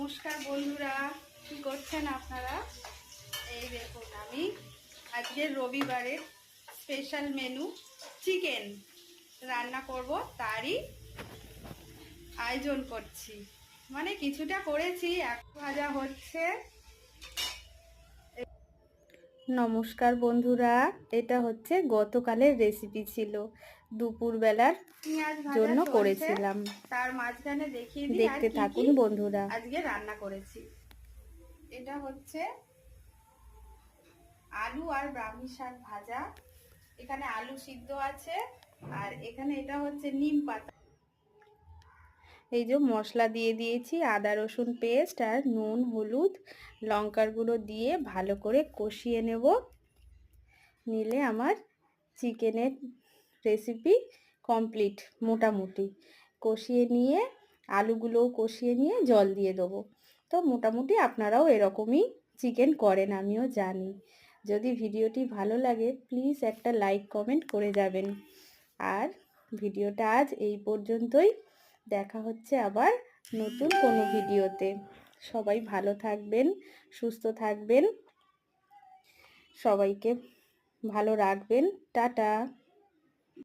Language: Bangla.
নমস্কার বন্ধুরা, কি করছেন আপনারা? এই দেখুন, আমি আজকে রবিবারের স্পেশাল মেনু চিকেন রান্না করব, তারই আয়োজন করছি। মানে কিছুটা করেছি, এক ভাজা হচ্ছে। নমস্কার বন্ধুরা, এটা হচ্ছে গতকালের রেসিপি ছিল, দুপুরবেলার জন্য করেছিলাম। তার মাঝখানে দেখিয়ে দিই দেখতে থাকুন বন্ধুরা, আজকে রান্না করেছি। এটা হচ্ছে আলু আর ব্রাহ্মী শাক ভাজা, এখানে আলু সিদ্ধ আছে, আর এখানে এটা হচ্ছে নিম পাতা। এই যে মশলা দিয়ে দিয়েছি, আদা রসুন পেস্ট আর নুন হলুদ লঙ্কার গুঁড়ো দিয়ে ভালো করে কষিয়ে নেব। নিলে আমার চিকেনের রেসিপি কমপ্লিট। মোটামুটি কষিয়ে নিয়ে আলুগুলোও কষিয়ে নিয়ে জল দিয়ে দেবো। তো মোটামুটি আপনারাও এরকমই চিকেন করেন, আমিও জানি। যদি ভিডিওটি ভালো লাগে প্লিজ একটা লাইক কমেন্ট করে যাবেন। আর ভিডিওটা আজ এই পর্যন্তই, দেখা হচ্ছে আবার নতুন কোনো ভিডিওতে। সবাই ভালো থাকবেন, সুস্থ থাকবেন, সবাইকে ভালো রাখবেন। টাটা।